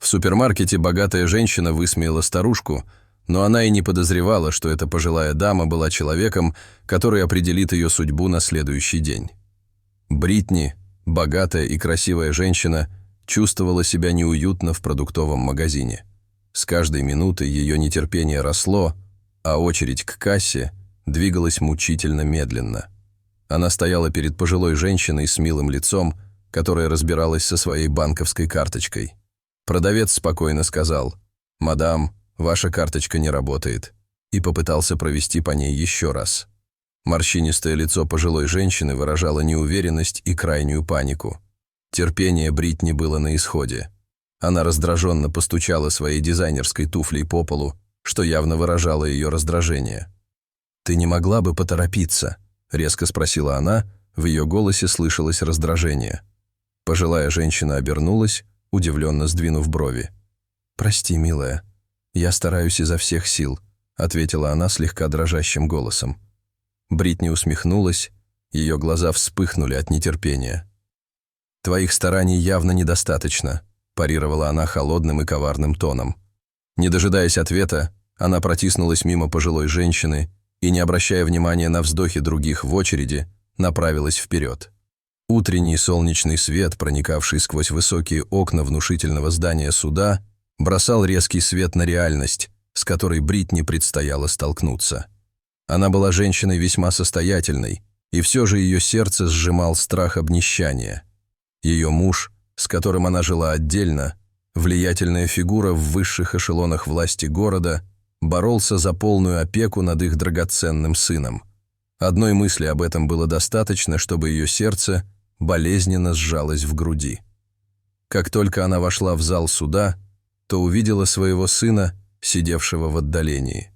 В супермаркете богатая женщина высмеяла старушку, но она и не подозревала, что эта пожилая дама была человеком, который определит ее судьбу на следующий день. Бритни, богатая и красивая женщина, чувствовала себя неуютно в продуктовом магазине. С каждой минутой ее нетерпение росло, а очередь к кассе двигалась мучительно медленно. Она стояла перед пожилой женщиной с милым лицом, которая разбиралась со своей банковской карточкой. Продавец спокойно сказал: «Мадам, ваша карточка не работает», и попытался провести по ней еще раз. Морщинистое лицо пожилой женщины выражало неуверенность и крайнюю панику. Терпение Бритни было на исходе. Она раздраженно постучала своей дизайнерской туфлей по полу, что явно выражало ее раздражение. «Ты не могла бы поторопиться?» — резко спросила она, в ее голосе слышалось раздражение. Пожилая женщина обернулась, удивленно сдвинув брови. «Прости, милая, я стараюсь изо всех сил», — ответила она слегка дрожащим голосом. Бритни усмехнулась, ее глаза вспыхнули от нетерпения. «Твоих стараний явно недостаточно», — парировала она холодным и коварным тоном. Не дожидаясь ответа, она протиснулась мимо пожилой женщины и, не обращая внимания на вздохи других в очереди, направилась вперед. Утренний солнечный свет, проникавший сквозь высокие окна внушительного здания суда, бросал резкий свет на реальность, с которой Бритни предстояло столкнуться. Она была женщиной весьма состоятельной, и все же ее сердце сжимал страх обнищания. Ее муж, с которым она жила отдельно, влиятельная фигура в высших эшелонах власти города, боролся за полную опеку над их драгоценным сыном. Одной мысли об этом было достаточно, чтобы ее сердце болезненно сжалось в груди. Как только она вошла в зал суда, то увидела своего сына, сидевшего в отдалении.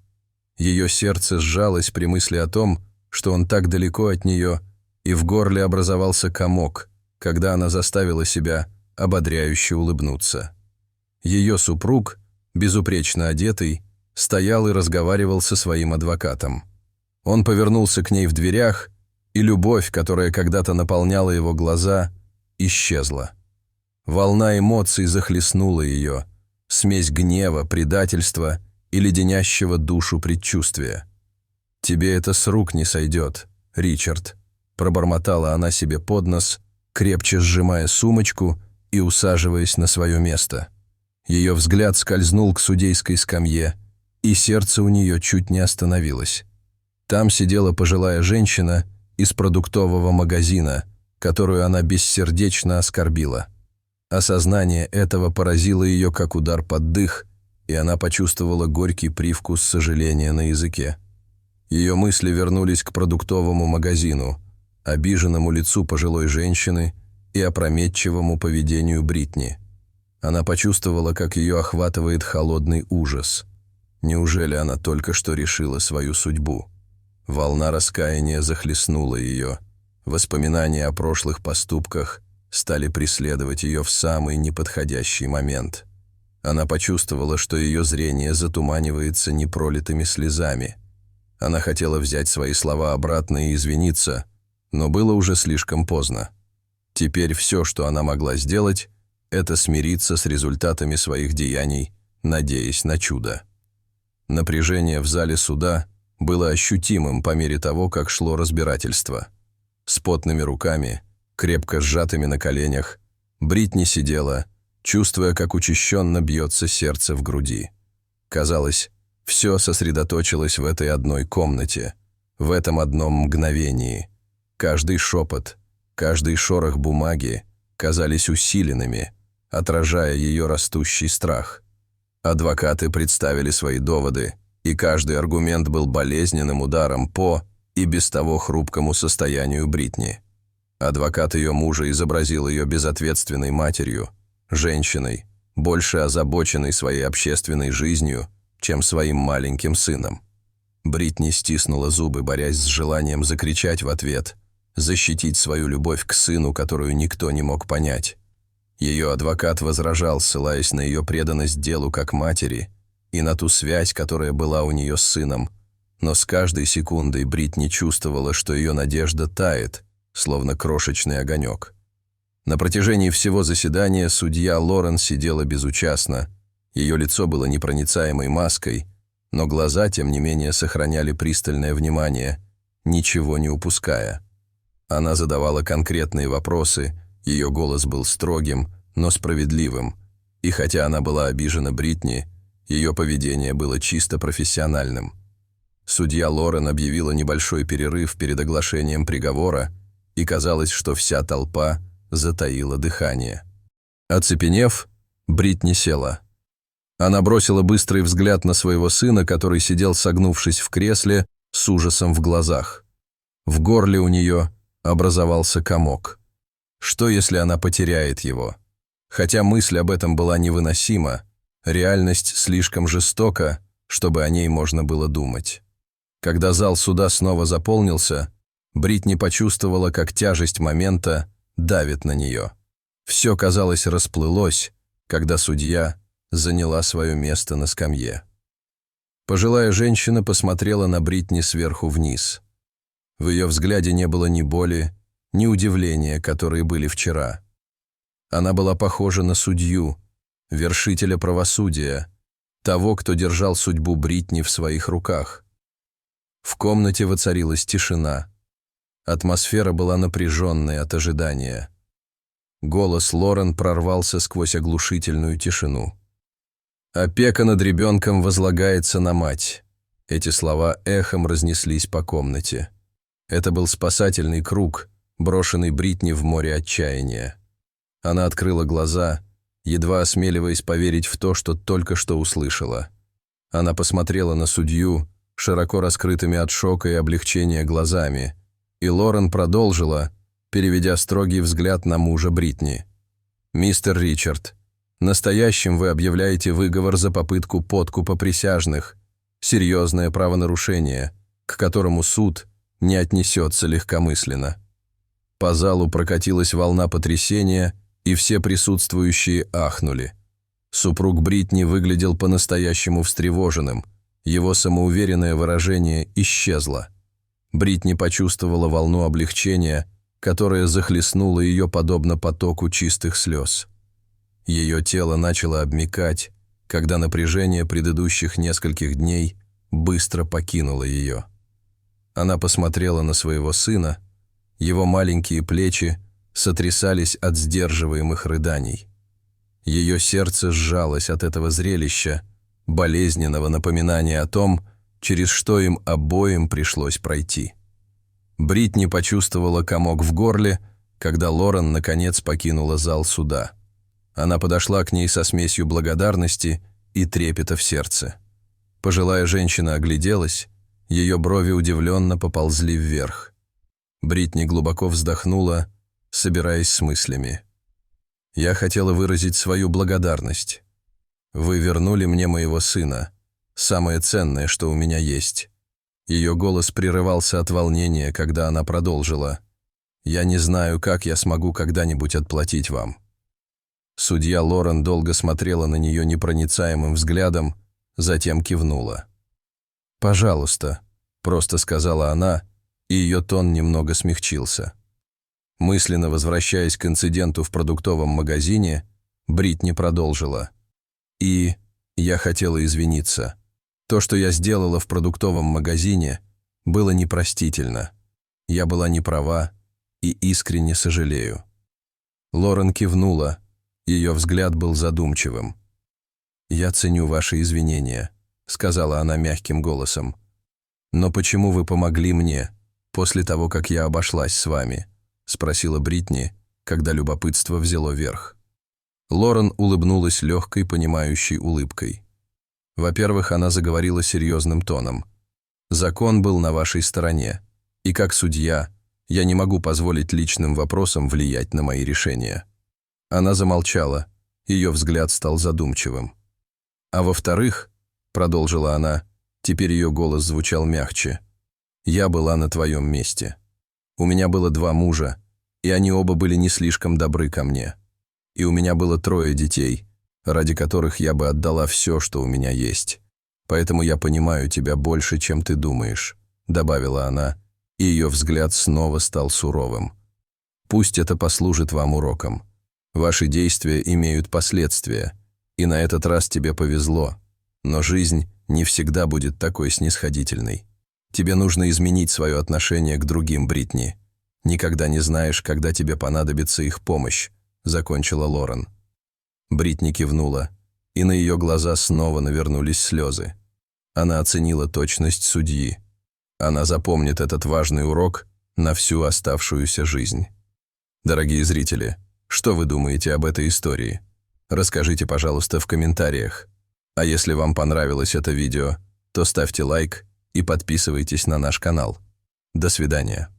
Ее сердце сжалось при мысли о том, что он так далеко от нее, и в горле образовался комок, когда она заставила себя ободряюще улыбнуться. Ее супруг, безупречно одетый, стоял и разговаривал со своим адвокатом. Он повернулся к ней в дверях, и любовь, которая когда-то наполняла его глаза, исчезла. Волна эмоций захлестнула ее, смесь гнева, предательства и леденящего душу предчувствия. «Тебе это с рук не сойдет, Ричард», — пробормотала она себе под нос, крепче сжимая сумочку и усаживаясь на свое место. Ее взгляд скользнул к судейской скамье, и сердце у нее чуть не остановилось. Там сидела пожилая женщина из продуктового магазина, которую она бессердечно оскорбила. Осознание этого поразило ее как удар под дых, и она почувствовала горький привкус сожаления на языке. Ее мысли вернулись к продуктовому магазину, обиженному лицу пожилой женщины и опрометчивому поведению Бритни. Она почувствовала, как ее охватывает холодный ужас. Неужели она только что решила свою судьбу? Волна раскаяния захлестнула ее. Воспоминания о прошлых поступках стали преследовать ее в самый неподходящий момент. Она почувствовала, что ее зрение затуманивается непролитыми слезами. Она хотела взять свои слова обратно и извиниться, но было уже слишком поздно. Теперь все, что она могла сделать, это смириться с результатами своих деяний, надеясь на чудо. Напряжение в зале суда было ощутимым по мере того, как шло разбирательство. С потными руками, крепко сжатыми на коленях, Бритни сидела, чувствуя, как учащенно бьется сердце в груди. Казалось, все сосредоточилось в этой одной комнате, в этом одном мгновении. Каждый шепот, каждый шорох бумаги казались усиленными, отражая ее растущий страх. Адвокаты представили свои доводы, и каждый аргумент был болезненным ударом по и без того хрупкому состоянию Бритни. Адвокат ее мужа изобразил ее безответственной матерью, женщиной, больше озабоченной своей общественной жизнью, чем своим маленьким сыном. Бритни стиснула зубы, борясь с желанием закричать в ответ, защитить свою любовь к сыну, которую никто не мог понять. Ее адвокат возражал, ссылаясь на ее преданность делу как матери и на ту связь, которая была у нее с сыном, но с каждой секундой Бритни чувствовала, что ее надежда тает, словно крошечный огонек. На протяжении всего заседания судья Лорен сидела безучастно. Ее лицо было непроницаемой маской, но глаза, тем не менее, сохраняли пристальное внимание, ничего не упуская. Она задавала конкретные вопросы, ее голос был строгим, но справедливым, и хотя она была обижена Бритни, ее поведение было чисто профессиональным. Судья Лорен объявила небольшой перерыв перед оглашением приговора, и казалось, что вся толпа затаила дыхание. Оцепенев, Бритни села. Она бросила быстрый взгляд на своего сына, который сидел, согнувшись в кресле, с ужасом в глазах. В горле у нее образовался комок. Что, если она потеряет его? Хотя мысль об этом была невыносима, реальность слишком жестока, чтобы о ней можно было думать. Когда зал суда снова заполнился, Бритни почувствовала, как тяжесть момента давит на нее. Все, казалось, расплылось, когда судья заняла свое место на скамье. Пожилая женщина посмотрела на Бритни сверху вниз. В ее взгляде не было ни боли, ни удивления, которые были вчера. Она была похожа на судью, вершителя правосудия, того, кто держал судьбу Бритни в своих руках. В комнате воцарилась тишина. Атмосфера была напряженной от ожидания. Голос Лорен прорвался сквозь оглушительную тишину. «Опека над ребенком возлагается на мать». Эти слова эхом разнеслись по комнате. Это был спасательный круг, брошенный Бритни в море отчаяния. Она открыла глаза, едва осмеливаясь поверить в то, что только что услышала. Она посмотрела на судью, широко раскрытыми от шока и облегчения глазами, и Лорен продолжила, переведя строгий взгляд на мужа Бритни. «Мистер Ричард, настоящим вы объявляете выговор за попытку подкупа присяжных, серьезное правонарушение, к которому суд не отнесется легкомысленно». По залу прокатилась волна потрясения, и все присутствующие ахнули. Супруг Бритни выглядел по-настоящему встревоженным, его самоуверенное выражение исчезло. Бритни почувствовала волну облегчения, которая захлестнула ее подобно потоку чистых слез. Ее тело начало обмякать, когда напряжение предыдущих нескольких дней быстро покинуло ее. Она посмотрела на своего сына, его маленькие плечи сотрясались от сдерживаемых рыданий. Ее сердце сжалось от этого зрелища, болезненного напоминания о том, через что им обоим пришлось пройти. Бритни почувствовала комок в горле, когда Лорен наконец покинула зал суда. Она подошла к ней со смесью благодарности и трепета в сердце. Пожилая женщина огляделась, ее брови удивленно поползли вверх. Бритни глубоко вздохнула, собираясь с мыслями. «Я хотела выразить свою благодарность. Вы вернули мне моего сына, самое ценное, что у меня есть». Ее голос прерывался от волнения, когда она продолжила. «Я не знаю, как я смогу когда-нибудь отплатить вам». Судья Лорен долго смотрела на нее непроницаемым взглядом, затем кивнула. «Пожалуйста», — просто сказала она, и ее тон немного смягчился. Мысленно возвращаясь к инциденту в продуктовом магазине, Бритни продолжила. «И я хотела извиниться. То, что я сделала в продуктовом магазине, было непростительно. Я была не права и искренне сожалею». Лорен кивнула, ее взгляд был задумчивым. «Я ценю ваши извинения», — сказала она мягким голосом. «Но почему вы помогли мне после того, как я обошлась с вами?» — спросила Бритни, когда любопытство взяло верх. Лорен улыбнулась легкой, понимающей улыбкой. Во-первых, она заговорила серьезным тоном. «Закон был на вашей стороне, и как судья я не могу позволить личным вопросам влиять на мои решения». Она замолчала, ее взгляд стал задумчивым. «А во-вторых, — продолжила она, теперь ее голос звучал мягче, — я была на твоем месте. У меня было 2 мужа, и они оба были не слишком добры ко мне. И у меня было 3 детей, ради которых я бы отдала все, что у меня есть. Поэтому я понимаю тебя больше, чем ты думаешь», — добавила она, и ее взгляд снова стал суровым. Пусть это послужит вам уроком. Ваши действия имеют последствия, и на этот раз тебе повезло, но жизнь не всегда будет такой снисходительной. Тебе нужно изменить свое отношение к другим, Бритни. Никогда не знаешь, когда тебе понадобится их помощь», — закончила Лорен. Бритни кивнула, и на ее глаза снова навернулись слезы. Она оценила точность судьи. Она запомнит этот важный урок на всю оставшуюся жизнь. Дорогие зрители, что вы думаете об этой истории? Расскажите, пожалуйста, в комментариях. А если вам понравилось это видео, то ставьте лайк и подписывайтесь на наш канал. До свидания.